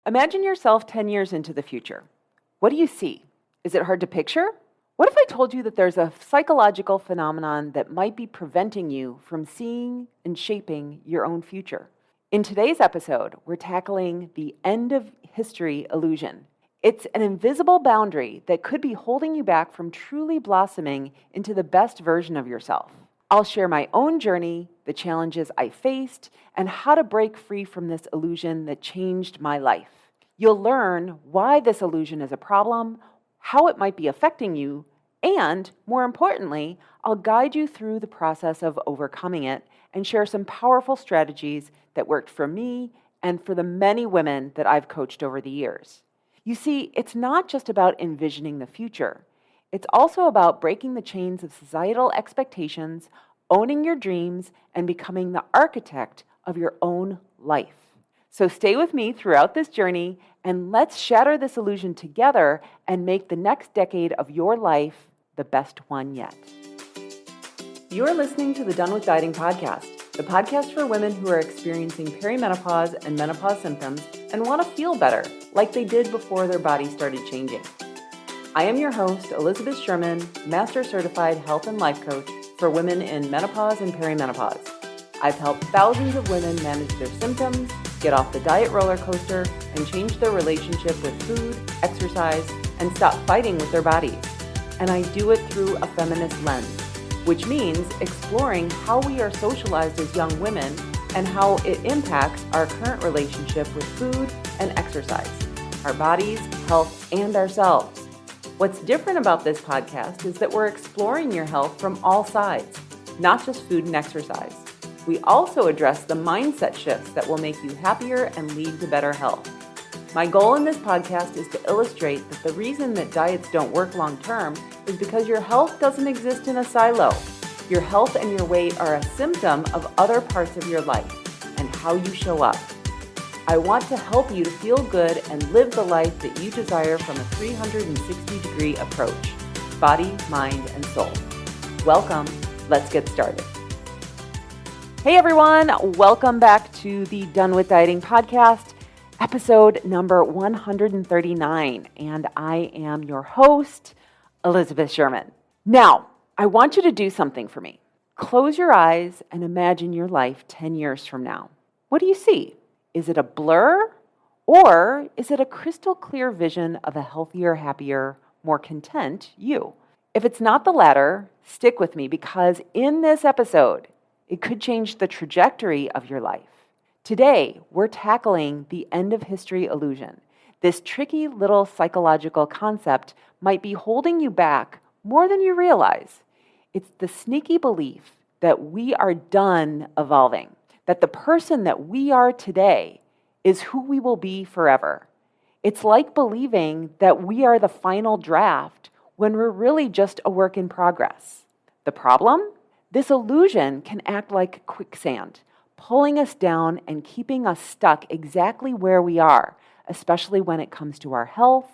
Imagine yourself 10 years into the future. What do you see? Is it hard to picture? What if I told you that there's a psychological phenomenon that might be preventing you from seeing and shaping your own future? In today's episode, we're tackling the end of history illusion. It's an invisible boundary that could be holding you back from truly blossoming into the best version of yourself. I'll share my own journey, the challenges I faced, and how to break free from this illusion that changed my life. You'll learn why this illusion is a problem, how it might be affecting you, and, more importantly, I'll guide you through the process of overcoming it and share some powerful strategies that worked for me and for the many women that I've coached over the years. You see, it's not just about envisioning the future. It's also about breaking the chains of societal expectations, owning your dreams, and becoming the architect of your own life. So stay with me throughout this journey, and let's shatter this illusion together and make the next decade of your life the best one yet. You're listening to the Done with Dieting podcast, the podcast for women who are experiencing perimenopause and menopause symptoms and want to feel better, like they did before their body started changing. I am your host, Elizabeth Sherman, Master Certified Health and Life Coach for women in menopause and perimenopause. I've helped thousands of women manage their symptoms, get off the diet roller coaster, and change their relationship with food, exercise, and stop fighting with their bodies. And I do it through a feminist lens, which means exploring how we are socialized as young women and how it impacts our current relationship with food and exercise, our bodies, health, and ourselves. What's different about this podcast is that we're exploring your health from all sides, not just food and exercise. We also address the mindset shifts that will make you happier and lead to better health. My goal in this podcast is to illustrate that the reason that diets don't work long-term is because your health doesn't exist in a silo. Your health and your weight are a symptom of other parts of your life and how you show up. I want to help you to feel good and live the life that you desire from a 360-degree approach, body, mind, and soul. Welcome. Let's get started. Hey everyone, welcome back to the Done with Dieting podcast, episode number 139, and I am your host, Elizabeth Sherman. Now, I want you to do something for me. Close your eyes and imagine your life 10 years from now. What do you see? Is it a blur, or is it a crystal clear vision of a healthier, happier, more content you? If it's not the latter, stick with me because in this episode, it could change the trajectory of your life. Today, we're tackling the end of history illusion. This tricky little psychological concept might be holding you back more than you realize. It's the sneaky belief that we are done evolving, that the person that we are today is who we will be forever. It's like believing that we are the final draft when we're really just a work in progress. The problem? This illusion can act like quicksand, pulling us down and keeping us stuck exactly where we are, especially when it comes to our health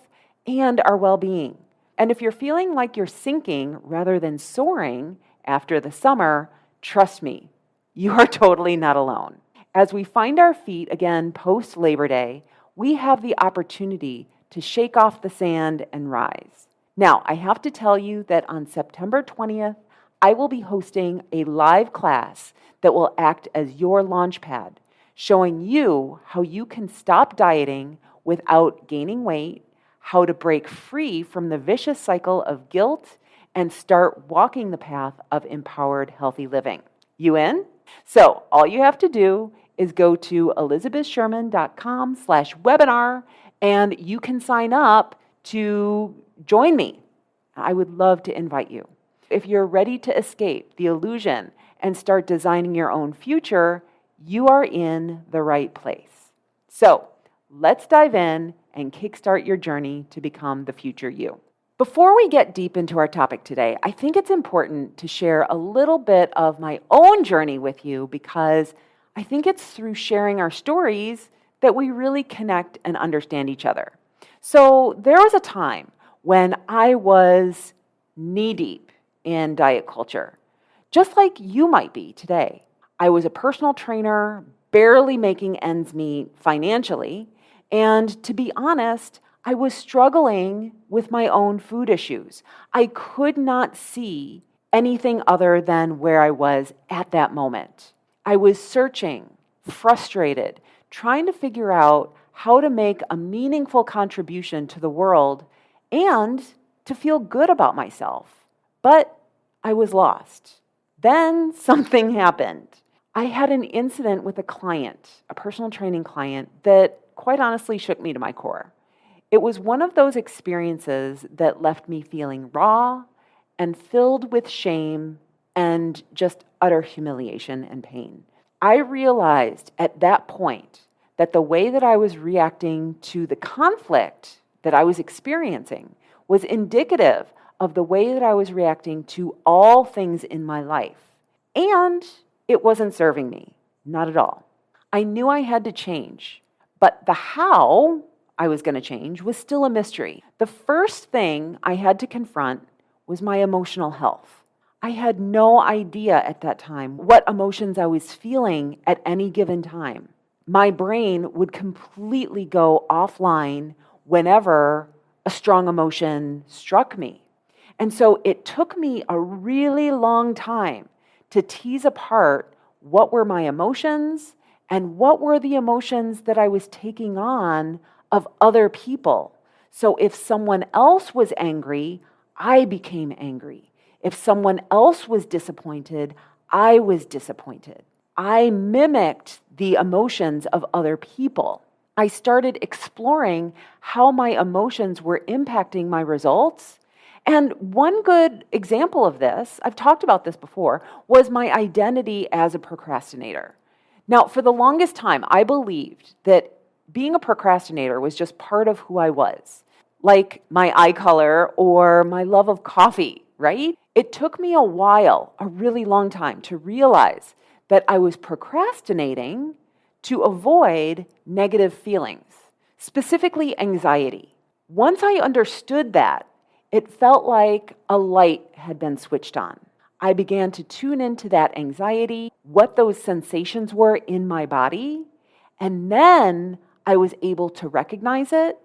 and our well-being. And if you're feeling like you're sinking rather than soaring after the summer, trust me, you are totally not alone. As we find our feet again post-Labor Day, we have the opportunity to shake off the sand and rise. Now, I have to tell you that on September 20th, I will be hosting a live class that will act as your launch pad, showing you how you can stop dieting without gaining weight, how to break free from the vicious cycle of guilt, and start walking the path of empowered, healthy living. You in? So all you have to do is go to elizabethsherman.com/webinar and you can sign up to join me. I would love to invite you. If you're ready to escape the illusion and start designing your own future, you are in the right place. So let's dive in and kickstart your journey to become the future you. Before we get deep into our topic today, I think it's important to share a little bit of my own journey with you because I think it's through sharing our stories that we really connect and understand each other. So there was a time when I was knee-deep in diet culture, just like you might be today. I was a personal trainer, barely making ends meet financially, And to be honest, I was struggling with my own food issues. I could not see anything other than where I was at that moment. I was searching, frustrated, trying to figure out how to make a meaningful contribution to the world and to feel good about myself. But I was lost. Then something happened. I had an incident with a client, a personal training client, that quite honestly shook me to my core. It was one of those experiences that left me feeling raw and filled with shame and just utter humiliation and pain. I realized at that point that the way that I was reacting to the conflict that I was experiencing was indicative of the way that I was reacting to all things in my life. And it wasn't serving me, not at all. I knew I had to change, but the how I was going to change was still a mystery. The first thing I had to confront was my emotional health. I had no idea at that time what emotions I was feeling at any given time. My brain would completely go offline whenever a strong emotion struck me. And so it took me a really long time to tease apart what were my emotions and what were the emotions that I was taking on of other people. So if someone else was angry, I became angry. If someone else was disappointed, I was disappointed. I mimicked the emotions of other people. I started exploring how my emotions were impacting my results. And one good example of this, I've talked about this before, was my identity as a procrastinator. Now, for the longest time, I believed that being a procrastinator was just part of who I was, like my eye color or my love of coffee, right? It took me a while, a really long time, to realize that I was procrastinating to avoid negative feelings, specifically anxiety. Once I understood that, it felt like a light had been switched on. I began to tune into that anxiety, what those sensations were in my body, and then I was able to recognize it,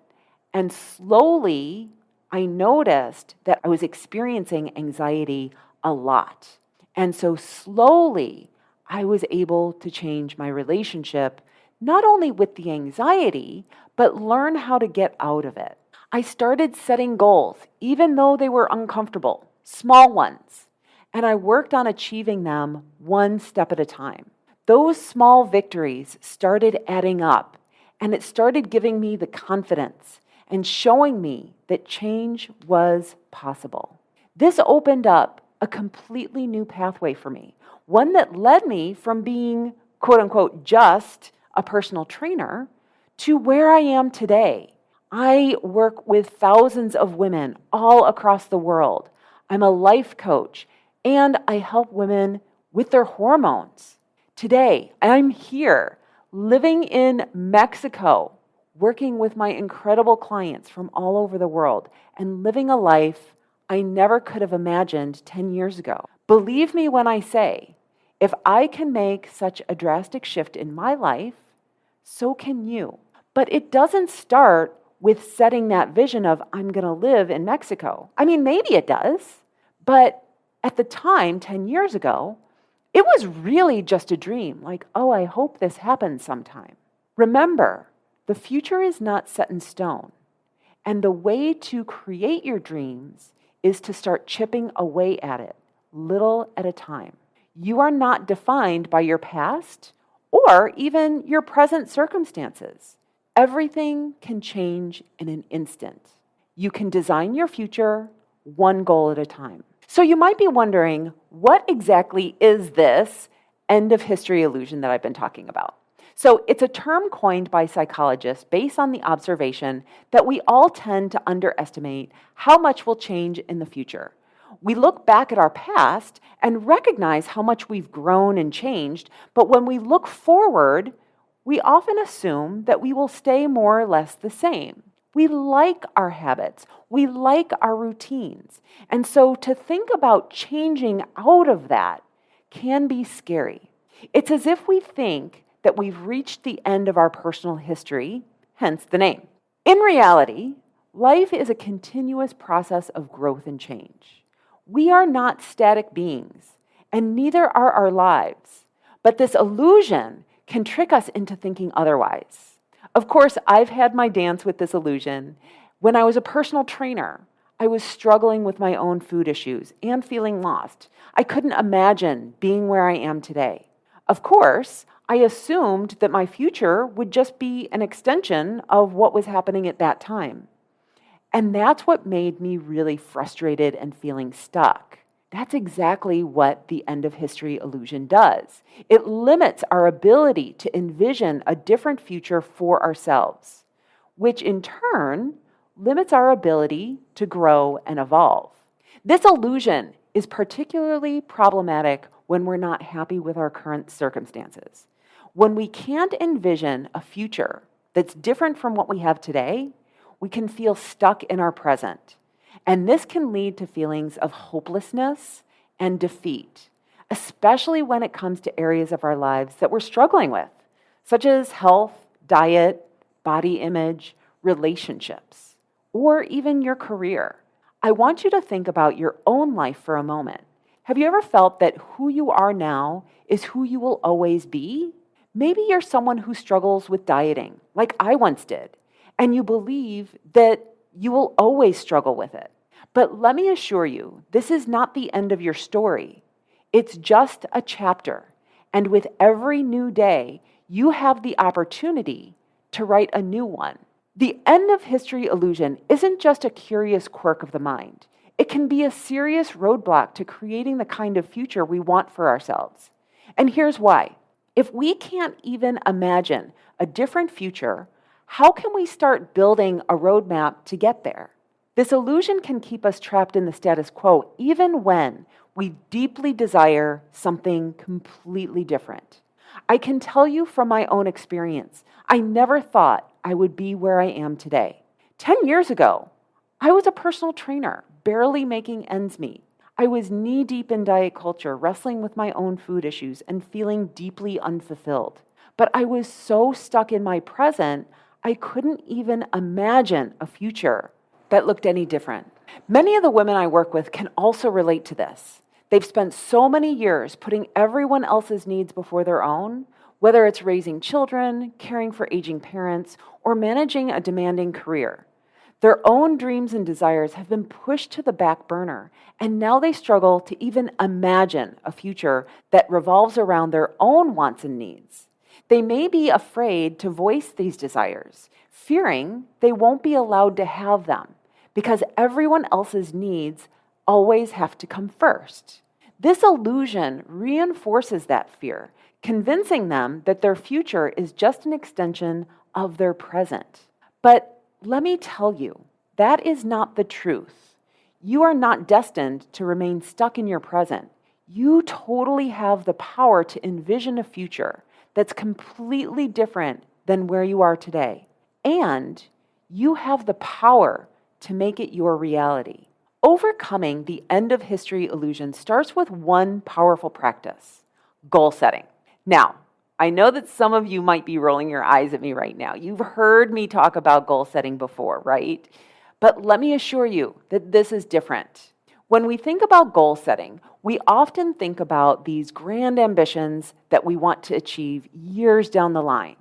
and slowly I noticed that I was experiencing anxiety a lot. And so slowly I was able to change my relationship, not only with the anxiety, but learn how to get out of it. I started setting goals, even though they were uncomfortable, small ones, and I worked on achieving them one step at a time. Those small victories started adding up, and it started giving me the confidence and showing me that change was possible. This opened up a completely new pathway for me, one that led me from being, quote unquote, just a personal trainer to where I am today. I work with thousands of women all across the world. I'm a life coach, and I help women with their hormones. Today, I'm here living in Mexico, working with my incredible clients from all over the world and living a life I never could have imagined 10 years ago. Believe me when I say, if I can make such a drastic shift in my life, so can you. But it doesn't start with setting that vision of, I'm going to live in Mexico. I mean, maybe it does, but at the time, 10 years ago, it was really just a dream, like, oh, I hope this happens sometime. Remember, the future is not set in stone, and the way to create your dreams is to start chipping away at it, little at a time. You are not defined by your past or even your present circumstances. Everything can change in an instant. You can design your future one goal at a time. So you might be wondering, what exactly is this end of history illusion that I've been talking about? So it's a term coined by psychologists based on the observation that we all tend to underestimate how much will change in the future. We look back at our past and recognize how much we've grown and changed, but when we look forward, we often assume that we will stay more or less the same. We like our habits. We like our routines. And so to think about changing out of that can be scary. It's as if we think that we've reached the end of our personal history, hence the name. In reality, life is a continuous process of growth and change. We are not static beings, and neither are our lives. But this illusion can trick us into thinking otherwise. Of course, I've had my dance with this illusion. When I was a personal trainer, I was struggling with my own food issues and feeling lost. I couldn't imagine being where I am today. Of course, I assumed that my future would just be an extension of what was happening at that time. And that's what made me really frustrated and feeling stuck. That's exactly what the end of history illusion does. It limits our ability to envision a different future for ourselves, which in turn limits our ability to grow and evolve. This illusion is particularly problematic when we're not happy with our current circumstances. When we can't envision a future that's different from what we have today, we can feel stuck in our present. And this can lead to feelings of hopelessness and defeat, especially when it comes to areas of our lives that we're struggling with, such as health, diet, body image, relationships, or even your career. I want you to think about your own life for a moment. Have you ever felt that who you are now is who you will always be? Maybe you're someone who struggles with dieting, like I once did, and you believe that you will always struggle with it. But let me assure you, this is not the end of your story. It's just a chapter. And with every new day, you have the opportunity to write a new one. The end of history illusion isn't just a curious quirk of the mind. It can be a serious roadblock to creating the kind of future we want for ourselves. And here's why. If we can't even imagine a different future, how can we start building a roadmap to get there? This illusion can keep us trapped in the status quo even when we deeply desire something completely different. I can tell you from my own experience, I never thought I would be where I am today. 10 years ago, I was a personal trainer, barely making ends meet. I was knee-deep in diet culture, wrestling with my own food issues and feeling deeply unfulfilled. But I was so stuck in my present, I couldn't even imagine a future that looked any different. Many of the women I work with can also relate to this. They've spent so many years putting everyone else's needs before their own, whether it's raising children, caring for aging parents, or managing a demanding career. Their own dreams and desires have been pushed to the back burner, and now they struggle to even imagine a future that revolves around their own wants and needs. They may be afraid to voice these desires, fearing they won't be allowed to have them, because everyone else's needs always have to come first. This illusion reinforces that fear, convincing them that their future is just an extension of their present. But let me tell you, that is not the truth. You are not destined to remain stuck in your present. You totally have the power to envision a future that's completely different than where you are today. And you have the power to make it your reality. Overcoming the end of history illusion starts with one powerful practice: goal setting. Now, I know that some of you might be rolling your eyes at me right now. You've heard me talk about goal setting before, right? But let me assure you that this is different. When we think about goal setting, we often think about these grand ambitions that we want to achieve years down the line.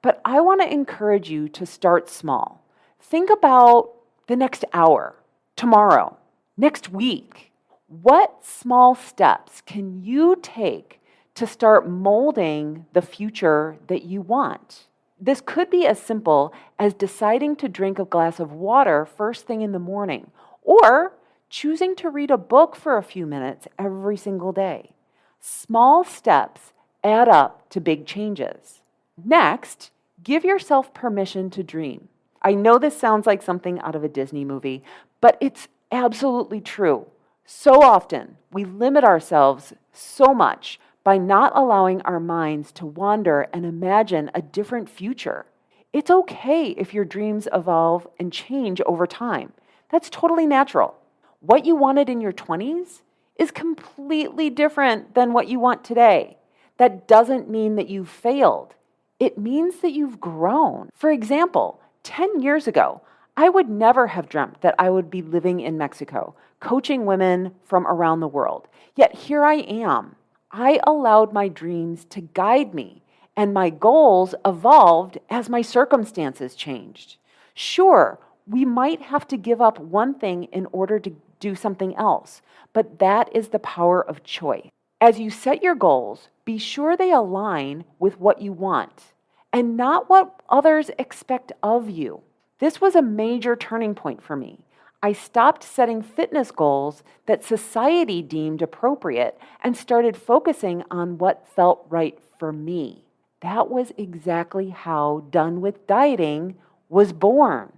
But I want to encourage you to start small. Think about the next hour, tomorrow, next week. What small steps can you take to start molding the future that you want? This could be as simple as deciding to drink a glass of water first thing in the morning, or choosing to read a book for a few minutes every single day. Small steps add up to big changes. Next, give yourself permission to dream. I know this sounds like something out of a Disney movie, but it's absolutely true. So often, we limit ourselves so much by not allowing our minds to wander and imagine a different future. It's okay if your dreams evolve and change over time. That's totally natural. What you wanted in your 20s is completely different than what you want today. That doesn't mean that you've failed. It means that you've grown. For example, 10 years ago, I would never have dreamt that I would be living in Mexico, coaching women from around the world. Yet here I am. I allowed my dreams to guide me, and my goals evolved as my circumstances changed. Sure, we might have to give up one thing in order to do something else, but that is the power of choice. As you set your goals, be sure they align with what you want and not what others expect of you. This was a major turning point for me. I stopped setting fitness goals that society deemed appropriate and started focusing on what felt right for me. That was exactly how Done with Dieting was born,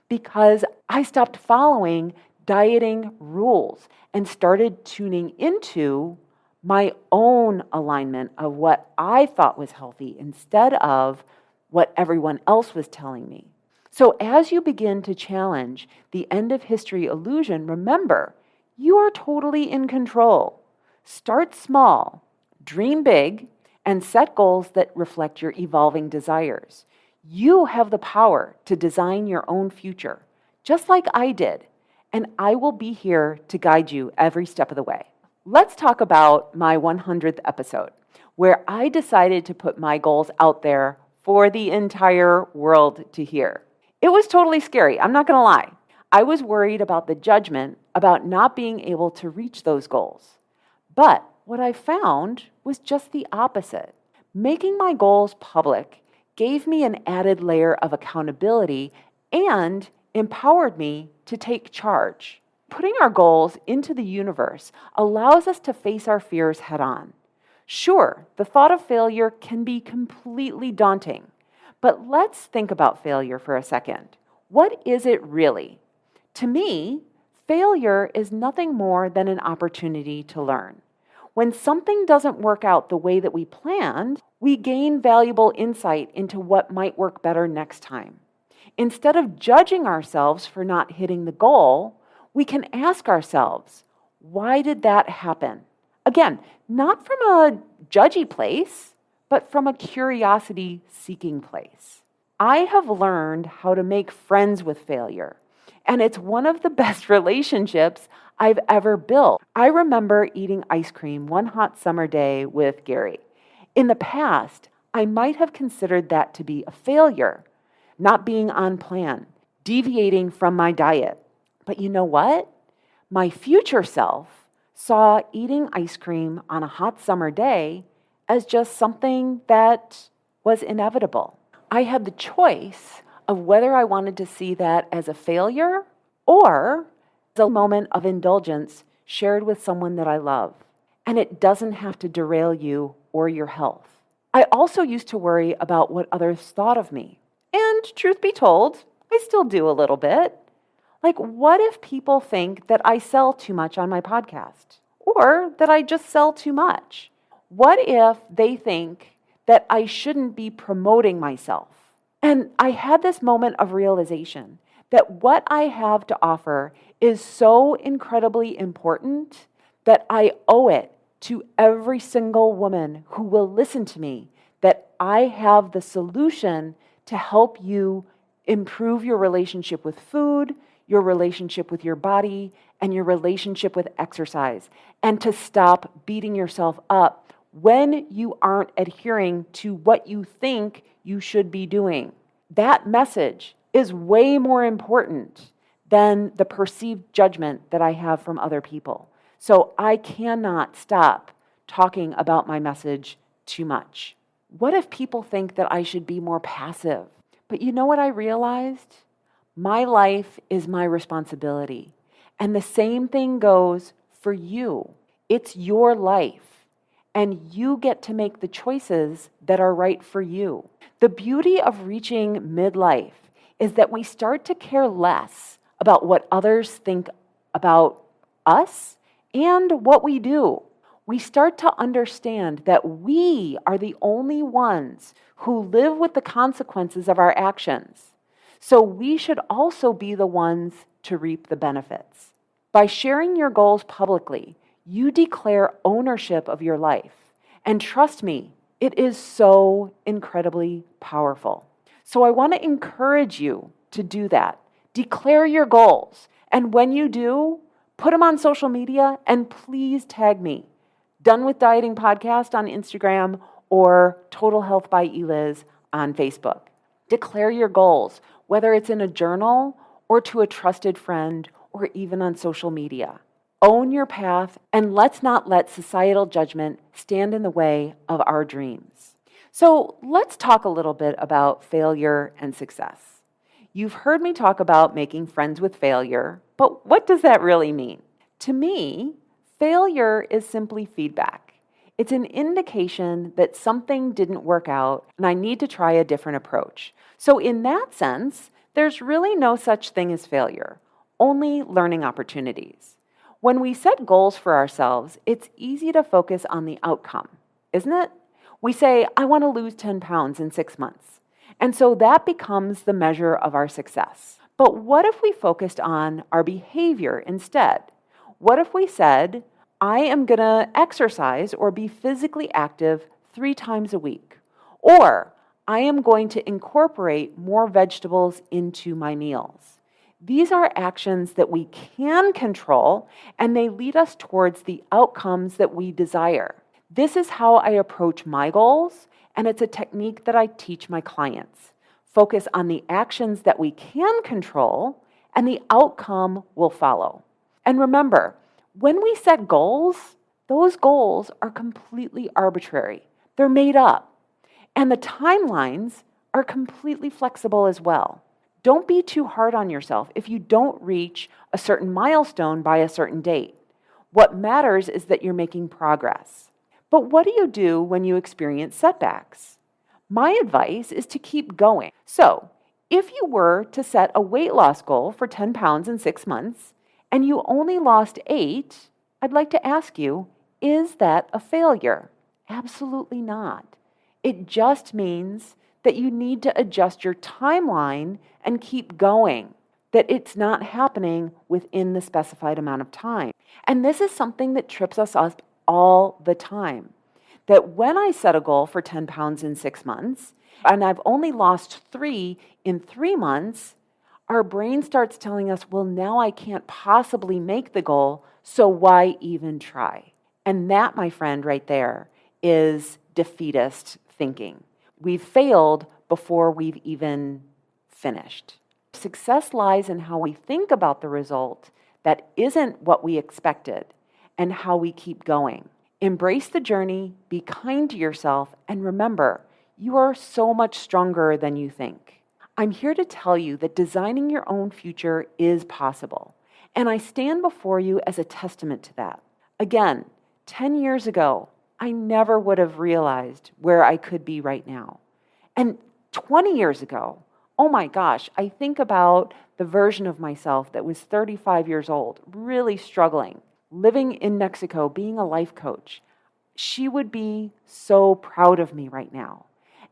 because I stopped following dieting rules and started tuning into my own alignment of what I thought was healthy instead of what everyone else was telling me. So as you begin to challenge the end of history illusion, remember, you are totally in control. Start small, dream big, and set goals that reflect your evolving desires. You have the power to design your own future, just like I did, and I will be here to guide you every step of the way. Let's talk about my 100th episode, where I decided to put my goals out there for the entire world to hear. It was totally scary, I'm not going to lie. I was worried about the judgment about not being able to reach those goals. But what I found was just the opposite. Making my goals public gave me an added layer of accountability and empowered me to take charge. Putting our goals into the universe allows us to face our fears head on. Sure, the thought of failure can be completely daunting, but let's think about failure for a second. What is it really? To me, failure is nothing more than an opportunity to learn. When something doesn't work out the way that we planned, we gain valuable insight into what might work better next time. Instead of judging ourselves for not hitting the goal, we can ask ourselves, why did that happen? Again, not from a judgy place, but from a curiosity-seeking place. I have learned how to make friends with failure, and it's one of the best relationships I've ever built. I remember eating ice cream one hot summer day with Gary. In the past, I might have considered that to be a failure, not being on plan, deviating from my diet. But you know what? My future self saw eating ice cream on a hot summer day as just something that was inevitable. I had the choice of whether I wanted to see that as a failure or as a moment of indulgence shared with someone that I love. And it doesn't have to derail you or your health. I also used to worry about what others thought of me. And truth be told, I still do a little bit. Like, what if people think that I sell too much on my podcast? Or that I just sell too much? What if they think that I shouldn't be promoting myself? And I had this moment of realization that what I have to offer is so incredibly important that I owe it to every single woman who will listen to me that I have the solution to help you improve your relationship with food, your relationship with your body, and your relationship with exercise, and to stop beating yourself up when you aren't adhering to what you think you should be doing. That message is way more important than the perceived judgment that I have from other people. So I cannot stop talking about my message too much. What if people think that I should be more passive? But you know what I realized? My life is my responsibility. And the same thing goes for you. It's your life. And you get to make the choices that are right for you. The beauty of reaching midlife is that we start to care less about what others think about us and what we do. We start to understand that we are the only ones who live with the consequences of our actions. So we should also be the ones to reap the benefits. By sharing your goals publicly, you declare ownership of your life. And trust me, it is so incredibly powerful. So I want to encourage you to do that. Declare your goals. And when you do, put them on social media and please tag me. Done with Dieting Podcast on Instagram or Total Health by Eliz on Facebook. Declare your goals, whether it's in a journal or to a trusted friend or even on social media. Own your path, and let's not let societal judgment stand in the way of our dreams. So let's talk a little bit about failure and success. You've heard me talk about making friends with failure, but what does that really mean? To me, failure is simply feedback. It's an indication that something didn't work out and I need to try a different approach. So in that sense, there's really no such thing as failure, only learning opportunities. When we set goals for ourselves, it's easy to focus on the outcome, isn't it? We say, I want to lose 10 pounds in 6 months. And so that becomes the measure of our success. But what if we focused on our behavior instead? What if we said, I am going to exercise or be physically active 3 times a week? Or I am going to incorporate more vegetables into my meals. These are actions that we can control, and they lead us towards the outcomes that we desire. This is how I approach my goals, and it's a technique that I teach my clients. Focus on the actions that we can control, and the outcome will follow. And remember, when we set goals, those goals are completely arbitrary. They're made up. And the timelines are completely flexible as well. Don't be too hard on yourself if you don't reach a certain milestone by a certain date. What matters is that you're making progress. But what do you do when you experience setbacks? My advice is to keep going. So, if you were to set a weight loss goal for 10 pounds in 6 months and you only lost 8, I'd like to ask you, is that a failure? Absolutely not. It just means that you need to adjust your timeline and keep going, that it's not happening within the specified amount of time. And this is something that trips us up all the time, that when I set a goal for 10 pounds in 6 months, and I've only lost 3 in 3 months, our brain starts telling us, well, now I can't possibly make the goal, so why even try? And that, my friend, right there is defeatist thinking. We've failed before we've even finished. Success lies in how we think about the result that isn't what we expected and how we keep going. Embrace the journey, be kind to yourself, and remember, you are so much stronger than you think. I'm here to tell you that designing your own future is possible, and I stand before you as a testament to that. Again, 10 years ago, I never would have realized where I could be right now. And 20 years ago, oh my gosh, I think about the version of myself that was 35 years old, really struggling, living in Mexico, being a life coach. She would be so proud of me right now.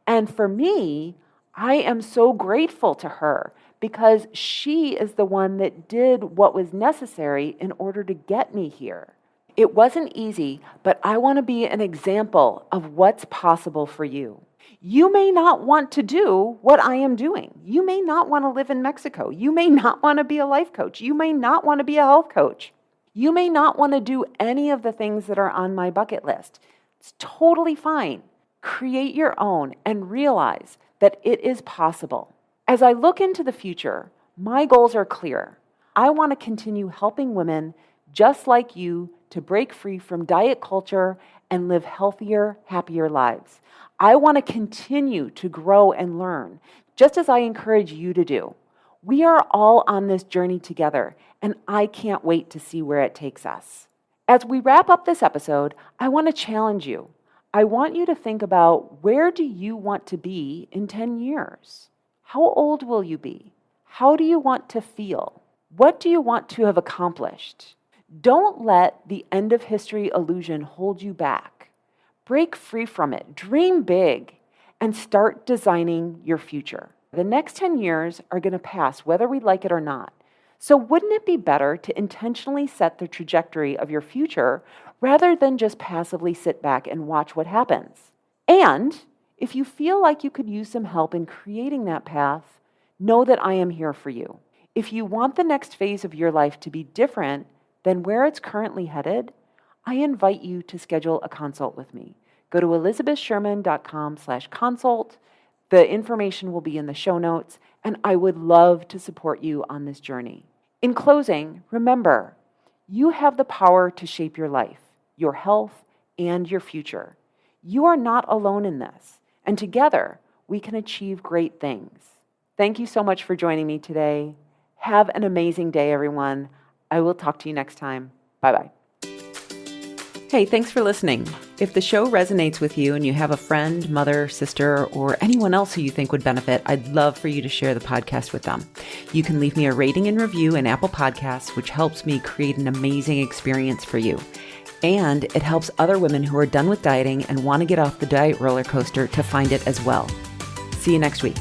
And for me, I am so grateful to her because she is the one that did what was necessary in order to get me here. It wasn't easy, but I want to be an example of what's possible for you. You may not want to do what I am doing. You may not want to live in Mexico. You may not want to be a life coach. You may not want to be a health coach. You may not want to do any of the things that are on my bucket list. It's totally fine. Create your own and realize that it is possible. As I look into the future, my goals are clear. I want to continue helping women just like you to break free from diet culture and live healthier, happier lives. I want to continue to grow and learn, just as I encourage you to do. We are all on this journey together, and I can't wait to see where it takes us. As we wrap up this episode, I want to challenge you. I want you to think about, where do you want to be in 10 years? How old will you be? How do you want to feel? What do you want to have accomplished? Don't let the end of history illusion hold you back. Break free from it, dream big, and start designing your future. The next 10 years are going to pass whether we like it or not. So wouldn't it be better to intentionally set the trajectory of your future rather than just passively sit back and watch what happens? And if you feel like you could use some help in creating that path, Know that I am here for you. If you want the next phase of your life to be different than where it's currently headed, I invite you to schedule a consult with me. Go to elizabethsherman.com/consult. The information will be in the show notes, and I would love to support you on this journey. In closing, remember, you have the power to shape your life, your health, and your future. You are not alone in this, and together we can achieve great things. Thank you so much for joining me today. Have an amazing day, everyone. I will talk to you next time. Bye-bye. Hey, thanks for listening. If the show resonates with you and you have a friend, mother, sister, or anyone else who you think would benefit, I'd love for you to share the podcast with them. You can leave me a rating and review in Apple Podcasts, which helps me create an amazing experience for you. And it helps other women who are done with dieting and want to get off the diet roller coaster to find it as well. See you next week.